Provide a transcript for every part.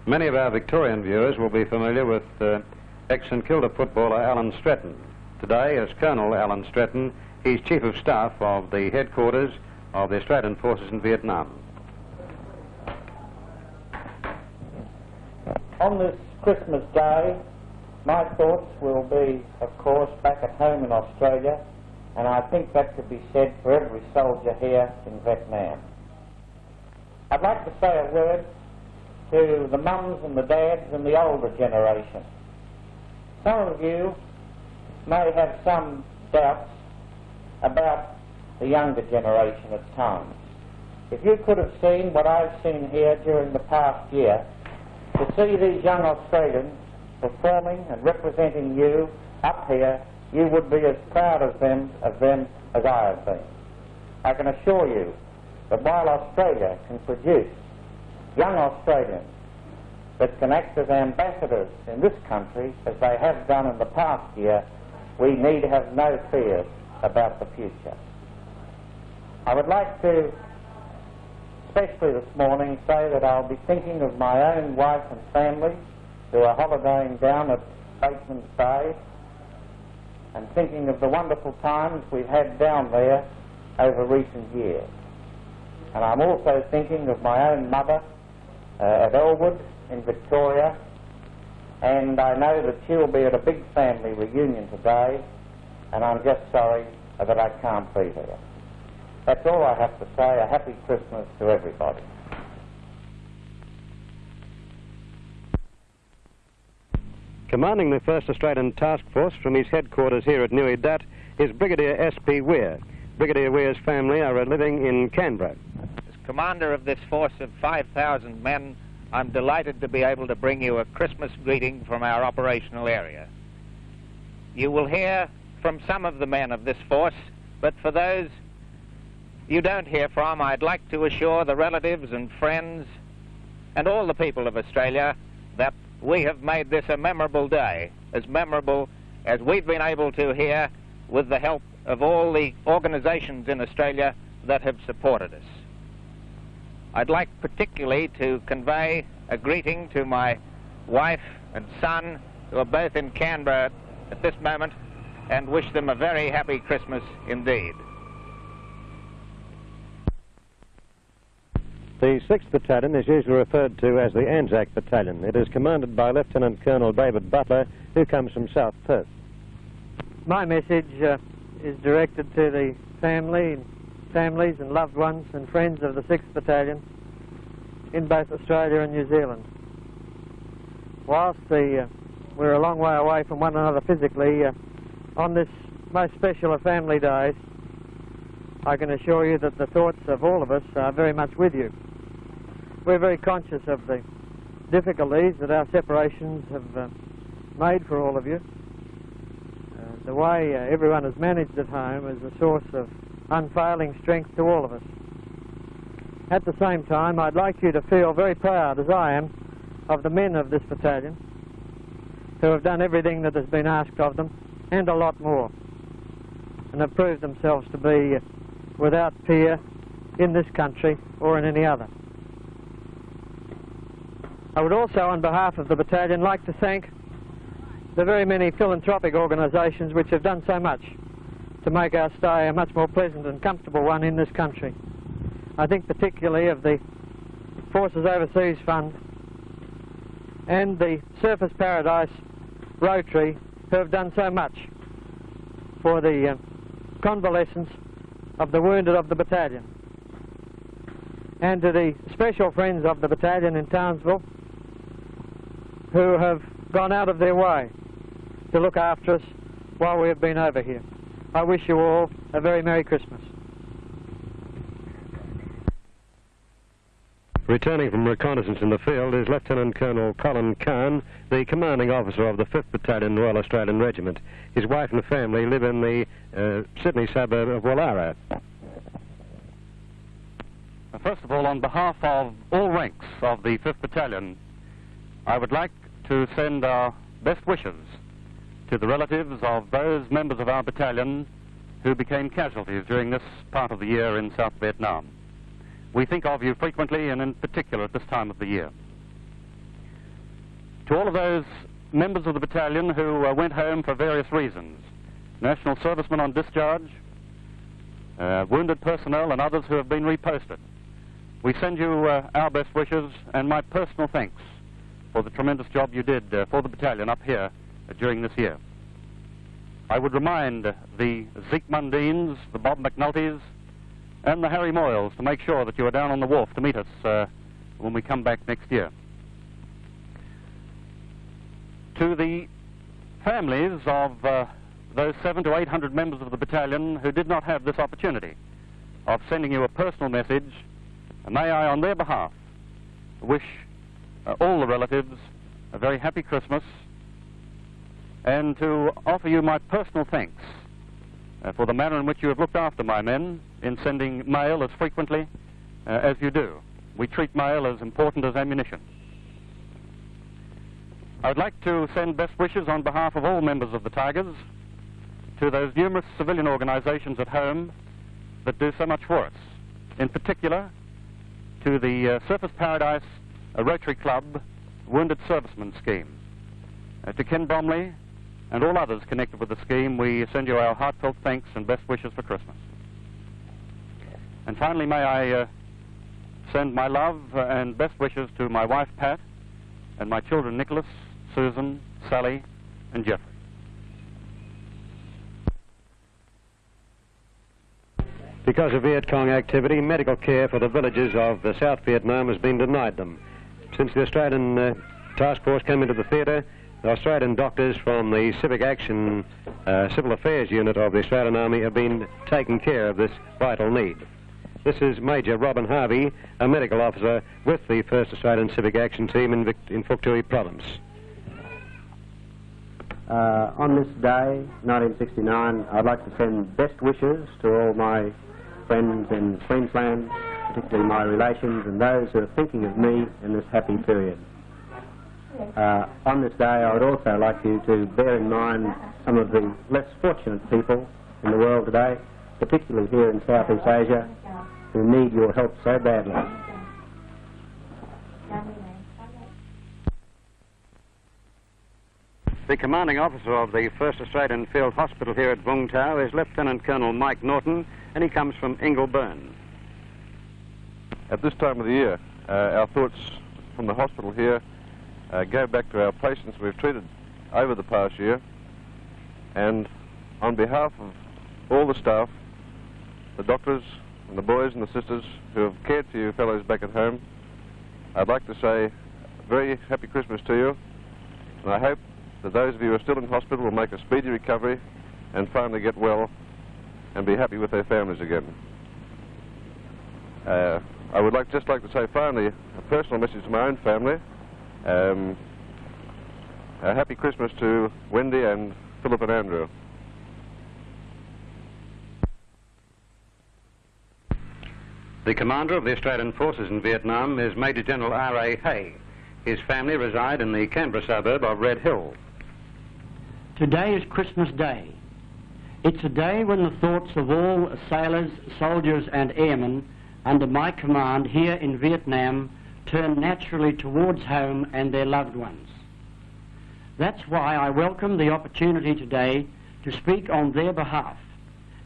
Many of our Victorian viewers will be familiar with ex-St Kilda footballer Alan Stratton. Today, as Colonel Alan Stratton, he's Chief of Staff of the headquarters of the Australian forces in Vietnam. On this Christmas Day, my thoughts will be, of course, back at home in Australia, and I think that could be said for every soldier here in Vietnam. I'd like to say a word to the mums and the dads and the older generation. Some of you may have some doubts about the younger generation at times. If you could have seen what I've seen here during the past year, to see these young Australians performing and representing you up here, you would be as proud of them as I have been. I can assure you that while Australia can produce young Australians that can act as ambassadors in this country, as they have done in the past year, we need have no fears about the future. I would like to, especially this morning, say that I'll be thinking of my own wife and family who are holidaying down at Bateman's Bay, and thinking of the wonderful times we've had down there over recent years. And I'm also thinking of my own mother at Elwood in Victoria, and I know that she'll be at a big family reunion today, and I'm just sorry that I can't be there. That's all I have to say. A happy Christmas to everybody. Commanding the 1st Australian Task Force from his headquarters here at Nui Dat is Brigadier S Weir. Brigadier Weir's family are living in Canberra. As commander of this force of 5,000 men, I'm delighted to be able to bring you a Christmas greeting from our operational area. You will hear from some of the men of this force, but for those you don't hear from, I'd like to assure the relatives and friends and all the people of Australia that we have made this a memorable day, as memorable as we've been able to here with the help of all the organizations in Australia that have supported us. I'd like particularly to convey a greeting to my wife and son, who are both in Canberra at this moment, and wish them a very happy Christmas indeed. The 6th Battalion is usually referred to as the Anzac Battalion. It is commanded by Lieutenant Colonel David Butler, who comes from South Perth. My message is directed to the families and loved ones and friends of the 6th Battalion in both Australia and New Zealand. Whilst we're a long way away from one another physically, on this most special of family days, I can assure you that the thoughts of all of us are very much with you. We're very conscious of the difficulties that our separations have made for all of you. The way everyone is managed at home is a source of unfailing strength to all of us. At the same time, I'd like you to feel very proud, as I am, of the men of this battalion who have done everything that has been asked of them, and a lot more, and have proved themselves to be without peer in this country or in any other. I would also, on behalf of the battalion, like to thank the very many philanthropic organisations which have done so much to make our stay a much more pleasant and comfortable one in this country. I think particularly of the Forces Overseas Fund and the Surfers Paradise Rotary, who have done so much for the convalescence of the wounded of the battalion. And to the special friends of the battalion in Townsville, who have gone out of their way to look after us while we have been over here. I wish you all a very Merry Christmas. Returning from reconnaissance in the field is Lieutenant Col Colin Can, the commanding officer of the 5th Battalion Royal Australian Regiment. His wife and family live in the Sydney suburb of Woollahra. First of all, on behalf of all ranks of the 5th Battalion, I would like to send our best wishes to the relatives of those members of our battalion who became casualties during this part of the year in South Vietnam. We think of you frequently, and in particular at this time of the year. To all of those members of the battalion who went home for various reasons, national servicemen on discharge, wounded personnel and others who have been reposted, we send you our best wishes and my personal thanks for the tremendous job you did for the battalion up here during this year. I would remind the Zeke Mundines, the Bob McNultys, and the Harry Moyles to make sure that you are down on the wharf to meet us when we come back next year. To the families of those 700 to 800 members of the battalion who did not have this opportunity of sending you a personal message, may I, on their behalf, wish all the relatives a very happy Christmas, and to offer you my personal thanks for the manner in which you have looked after my men in sending mail as frequently as you do. We treat mail as important as ammunition. I would like to send best wishes on behalf of all members of the Tigers to those numerous civilian organizations at home that do so much for us. In particular, to the Surface Paradise Rotary Club Wounded Servicemen Scheme. To Ken Bromley and all others connected with the scheme, we send you our heartfelt thanks and best wishes for Christmas. And finally, may I send my love and best wishes to my wife, Pat, and my children, Nicholas, Susan, Sally, and Jeffrey. Because of Viet Cong activity, medical care for the villages of South Vietnam has been denied them. Since the Australian task force came into the theatre, the Australian doctors from the Civic Action Civil Affairs Unit of the Australian Army have been taking care of this vital need. This is Major Robin Harvey, a medical officer with the 1st Australian Civic Action Team in Phuoc Tuy Province. On this day, 1969, I'd like to send best wishes to all my friends in Queensland, particularly my relations and those who are thinking of me in this happy period. On this day, I would also like you to bear in mind some of the less fortunate people in the world today, particularly here in Southeast Asia, who need your help so badly. The commanding officer of the 1st Australian Field Hospital here at Vung Tau is Lieutenant Colonel Mike Norton, and he comes from Ingleburn. At this time of the year, our thoughts from the hospital here go back to our patients we've treated over the past year, and on behalf of all the staff, the doctors and the boys and the sisters who have cared for you fellows back at home, I'd like to say a very happy Christmas to you, and I hope that those of you who are still in hospital will make a speedy recovery and finally get well and be happy with their families again. I would just like to say finally a personal message to my own family. A happy Christmas to Wendy and Philip and Andrew. The commander of the Australian forces in Vietnam is Major General R.A. Hay. His family reside in the Canberra suburb of Red Hill. Today is Christmas Day. It's a day when the thoughts of all sailors, soldiers and airmen under my command here in Vietnam turn naturally towards home and their loved ones. That's why I welcome the opportunity today to speak on their behalf,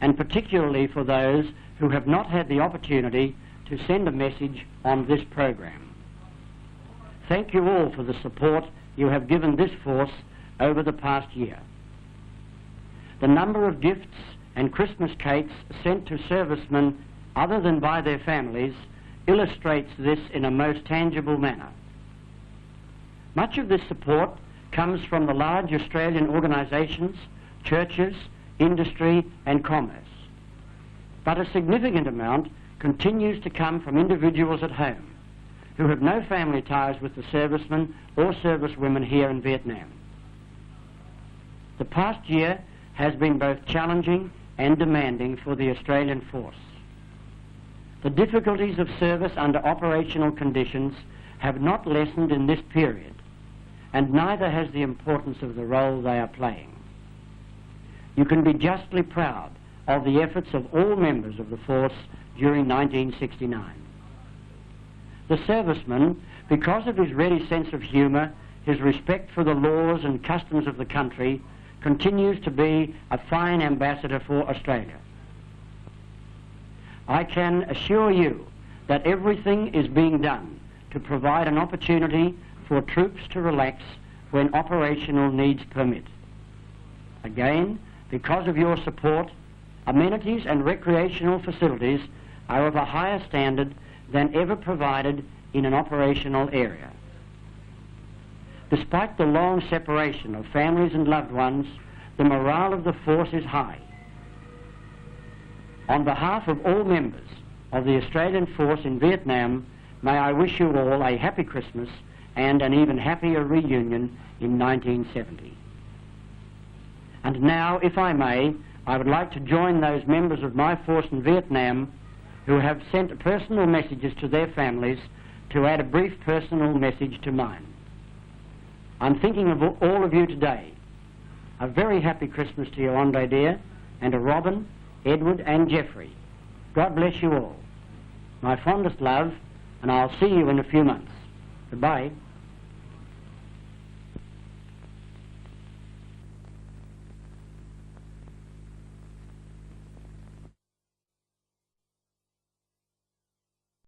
and particularly for those who have not had the opportunity to send a message on this program. Thank you all for the support you have given this force over the past year. The number of gifts and Christmas cakes sent to servicemen other than by their families illustrates this in a most tangible manner. Much of this support comes from the large Australian organisations, churches, industry and commerce. But a significant amount continues to come from individuals at home who have no family ties with the servicemen or servicewomen here in Vietnam. The past year has been both challenging and demanding for the Australian force. The difficulties of service under operational conditions have not lessened in this period, and neither has the importance of the role they are playing. You can be justly proud of the efforts of all members of the force during 1969. The serviceman, because of his ready sense of humour, his respect for the laws and customs of the country continues to be a fine ambassador for Australia. I can assure you that everything is being done to provide an opportunity for troops to relax when operational needs permit. Again, because of your support, amenities and recreational facilities are of a higher standard than ever provided in an operational area. Despite the long separation of families and loved ones, the morale of the force is high. On behalf of all members of the Australian force in Vietnam, may I wish you all a happy Christmas and an even happier reunion in 1970. And now, if I may, I would like to join those members of my force in Vietnam who have sent personal messages to their families to add a brief personal message to mine. I'm thinking of all of you today. A very happy Christmas to you, Andre dear, and to Robin, Edward and Geoffrey. God bless you all. My fondest love, and I'll see you in a few months. Goodbye.